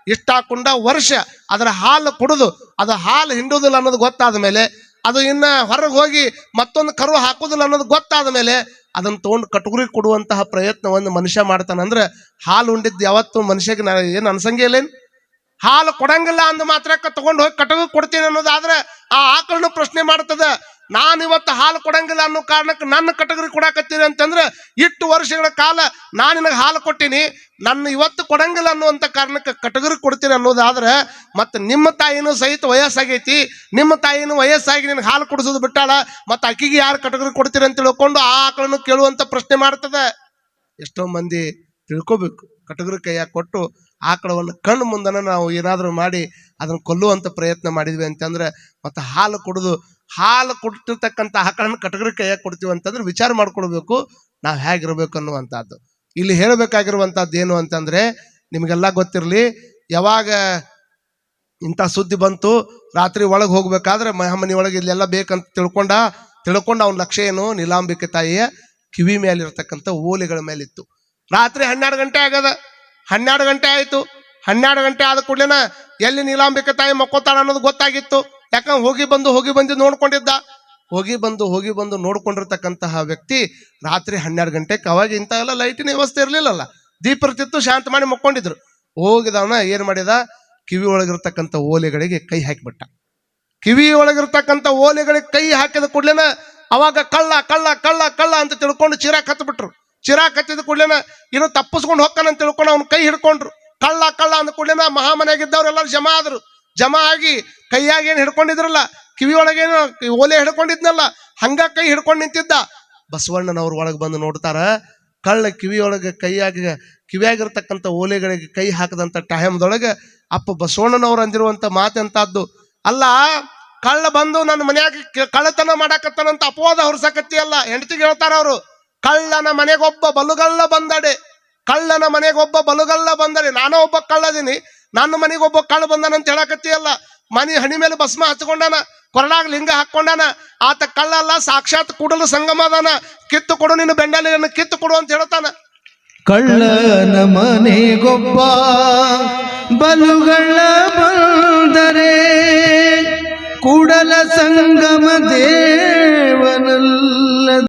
Speaker 1: ಇಷ್ಟಾಕೊಂಡ ವರ್ಷ ಅದರ ಹಾಲು ಕುಡಿದು ಅದು ಹಾಲು ಹಿಂಡುವುದಿಲ್ಲ ಅನ್ನೋದು ಗೊತ್ತಾದ ಮೇಲೆ, ಅದು ಇನ್ನ ಹೊರಗೆ ಹೋಗಿ ಮತ್ತೊಂದು ಕರು ಹಾಕುದಿಲ್ಲ ಅನ್ನೋದು ಗೊತ್ತಾದ ಮೇಲೆ ಅದನ್ನ ತಗೊಂಡು ಕಟಗರಿ ಕೊಡುವಂತಹ ಪ್ರಯತ್ನವನ್ನು ಮನುಷ್ಯ ಮಾಡ್ತಾನಂದ್ರೆ, ಹಾಲು ಉಂಡಿದ್ದು ಯಾವತ್ತು ಮನುಷ್ಯಗೆ ಏನು ಅನ್ಸಂಗೇ ಇಲ್ಲೇನು? ಹಾಲು ಕೊಡಂಗಿಲ್ಲ ಅಂದ ಮಾತ್ರಕ್ಕೆ ತಗೊಂಡು ಹೋಗಿ ಕಟಗರಿ ಕೊಡ್ತೀನಿ ಅನ್ನೋದಾದ್ರೆ ಆ ಆಕಳನ್ನು ಪ್ರಶ್ನೆ ಮಾಡ್ತದ, ನಾನು ಇವತ್ತು ಹಾಲು ಕೊಡಂಗಿಲ್ಲ ಅನ್ನೋ ಕಾರಣಕ್ಕೆ ನನ್ನ ಕಟಗರಿ ಕೊಡಾಕತ್ತೀನಿ ಅಂತಂದ್ರೆ, ಇಷ್ಟು ವರ್ಷಗಳ ಕಾಲ ನಾನು ನಿನಗೆ ಹಾಲು ಕೊಟ್ಟಿನಿ, ನನ್ನ ಇವತ್ತು ಕೊಡಂಗಿಲ್ಲ ಅನ್ನುವಂಥ ಕಾರಣಕ್ಕೆ ಕಟಗರಿ ಕೊಡ್ತೀನಿ ಅನ್ನೋದಾದ್ರೆ, ಮತ್ತು ನಿಮ್ಮ ತಾಯಿನೂ ಸಹಿತ ವಯಸ್ಸಾಗೈತಿ, ನಿಮ್ಮ ತಾಯಿನೂ ವಯಸ್ಸಾಗಿ ನಿನಗೆ ಹಾಲು ಕೊಡಿಸೋದು ಬಿಟ್ಟಾಳ, ಮತ್ತು ಅಕ್ಕಿಗೆ ಯಾರು ಕಟಗರಿ ಕೊಡ್ತೀರಿ ಅಂತ ತಿಳ್ಕೊಂಡು ಆ ಆಕಳನ್ನು ಕೇಳುವಂಥ ಪ್ರಶ್ನೆ ಮಾಡ್ತದೆ. ಎಷ್ಟೋ ಮಂದಿ ತಿಳ್ಕೊಬೇಕು, ಕಟಗರಿ ಕೈಯಾಗ ಕೊಟ್ಟು ಆಕಳವನ್ನು ಕಣ್ಣು ಮುಂದನ ನಾವು ಏನಾದರೂ ಮಾಡಿ ಅದನ್ನು ಕೊಲ್ಲುವಂಥ ಪ್ರಯತ್ನ ಮಾಡಿದ್ವಿ ಅಂತಂದ್ರೆ, ಮತ್ತು ಹಾಲು ಕೊಟ್ಟಿರ್ತಕ್ಕಂಥ ಆಕಳನ್ನು ಕಟಗರಿ ಕೈಯಾಗ ಕೊಡ್ತೀವಿ ಅಂತಂದ್ರೆ ವಿಚಾರ ಮಾಡ್ಕೊಳ್ಬೇಕು ನಾವು ಹೇಗಿರ್ಬೇಕು ಅನ್ನುವಂಥದ್ದು. ಇಲ್ಲಿ ಹೇಳಬೇಕಾಗಿರುವಂಥದ್ದು ಏನು ಅಂತಂದ್ರೆ, ನಿಮಗೆಲ್ಲ ಗೊತ್ತಿರಲಿ, ಯಾವಾಗ ಇಂಥ ಸುದ್ದಿ ಬಂತು, ರಾತ್ರಿ ಒಳಗೆ ಹೋಗ್ಬೇಕಾದ್ರೆ ಮನೆ ಒಳಗೆ ಇಲ್ಲೆಲ್ಲ ಬೇಕಂತ ತಿಳ್ಕೊಂಡು ಅವನ ಲಕ್ಷ್ಯ ಏನು, ನೀಲಾಂಬಿಕೆ ತಾಯಿಯ ಕಿವಿ ಮೇಲಿರ್ತಕ್ಕಂಥ ಓಲೆಗಳ ಮೇಲಿತ್ತು. ರಾತ್ರಿ 12 ಗಂಟೆ ಆಗದ, 12 ಗಂಟೆ ಆಯಿತು. 12 ಗಂಟೆ ಆದ ಕೂಡಲೇನ ಎಲ್ಲಿ ನೀಲಾಂಬಿಕೆ ತಾಯಿ ಮಕ್ಕೋತಾಳ ಅನ್ನೋದು ಗೊತ್ತಾಗಿತ್ತು. ಯಾಕಂದ್ರೆ ಹೋಗಿ ಬಂದು ನೋಡ್ಕೊಂಡಿದ್ದ. ಹೋಗಿ ಬಂದು ನೋಡ್ಕೊಂಡಿರ್ತಕ್ಕಂತಹ ವ್ಯಕ್ತಿ ರಾತ್ರಿ 12 ಗಂಟೆಗೆ, ಅವಾಗ ಇಂಥ ಎಲ್ಲ ಲೈಟಿನ ವ್ಯವಸ್ಥೆ ಇರಲಿಲ್ಲಲ್ಲ, ದೀಪ ಇರ್ತಿತ್ತು, ಶಾಂತ ಮಾಡಿ ಮಕ್ಕೊಂಡಿದ್ರು. ಹೋಗಿದವನ ಏನು ಮಾಡಿದ, ಕಿವಿ ಒಳಗಿರ್ತಕ್ಕಂಥ ಓಲೆಗಳಿಗೆ ಕೈ ಹಾಕಿಬಿಟ್ಟ. ಕಿವಿ ಒಳಗಿರ್ತಕ್ಕಂಥ ಓಲೆಗಳಿಗೆ ಕೈ ಹಾಕಿದ ಕೂಡಲೇನ ಅವಾಗ ಕಳ್ಳ ಕಳ್ಳ ಕಳ್ಳ ಕಳ್ಳ ಅಂತ ತಿಳ್ಕೊಂಡು ಚಿರಾಕ್ ಹತ್ಬಿಟ್ರು. ಚಿರಾಕ್ ಹತ್ತಿದ ಕೂಡಲೇನ ಇನ್ನು ತಪ್ಪಿಸ್ಕೊಂಡು ಹೋಗ್ತಾನಂತ ತಿಳ್ಕೊಂಡು ಅವ್ನ ಕೈ ಹಿಡ್ಕೊಂಡ್ರು. ಕಳ್ಳ ಕಳ್ಳ ಅಂದ ಕೂಡಲೇನ ಮಹಾಮನೆಯಾಗಿದ್ದವ್ರೆಲ್ಲರೂ ಜಮಾ ಆಗಿ ಕೈಯಾಗ ಏನು ಹಿಡ್ಕೊಂಡಿದ್ರಲ್ಲ, ಕಿವಿ ಒಳಗೇನು ಓಲೆ ಹಿಡ್ಕೊಂಡಿದ್ನಲ್ಲ, ಹಂಗ ಕೈ ಹಿಡ್ಕೊಂಡು ನಿಂತಿದ್ದ. ಬಸವಣ್ಣನವ್ರು ಒಳಗೆ ಬಂದು ನೋಡ್ತಾರ, ಕಳ್ಳ ಕಿವಿಯೊಳಗೆ ಕಿವಿಯಾಗಿರ್ತಕ್ಕಂಥ ಓಲೆಗಳಿಗೆ ಕೈ ಹಾಕದಂಥ ಟೈಮ್ದೊಳಗೆ ಅಪ್ಪ ಬಸವಣ್ಣನವ್ರು ಅಂದಿರುವಂಥ ಮಾತೆಂತದ್ದು, ಅಲ್ಲ ಕಳ್ಳ ಬಂದು ನನ್ನ ಮನ್ಯಾಗ ಕಳ್ಳತನ ಮಾಡಾಕತ್ತಾನಂತ ಅಪವಾದ ಹೊರಸಕತ್ತಿ ಅಲ್ಲ. ಹೆಂಡತಿಗೆ ಹೇಳ್ತಾರ ಅವರು, ಕಳ್ಳನ ಮನೆಗೊಬ್ಬ ಬಲುಗಳ್ಳ ಬಂದಡೆ, ನಾನೋ ಒಬ್ಬ ಕಳ್ಳದೀನಿ, ನನ್ನ ಮನೆಗೊಬ್ಬ ಕಳ್ಳ ಬಂದಾನಂತ ಹೇಳಕತ್ತಿ ಅಲ್ಲ. ಮನೆ ಹಣಿ ಮೇಲೆ ಭಸ್ಮ ಹಚ್ಕೊಂಡಾನ, ಕೊರಳಾಗ ಲಿಂಗ ಹಾಕೊಂಡಾನ, ಆತ ಕಳ್ಳ ಅಲ್ಲ, ಸಾಕ್ಷಾತ್ ಕೂಡಲ ಸಂಗಮ ಅದಾನ, ಕಿತ್ತು ಕೊಡು ನಿನ್ನ ಬೆಂಡಲಿಯನ್ನು ಕಿತ್ತು ಕೊಡು ಅಂತ ಹೇಳ್ತಾನ.
Speaker 2: ಕಳ್ಳನ ಮನೆಗೊಬ್ಬ ಬಲುಗಳ್ಳ ಬಂದರೆ ಕೂಡಲ ಸಂಗಮ ದೇವನಲ್ಲ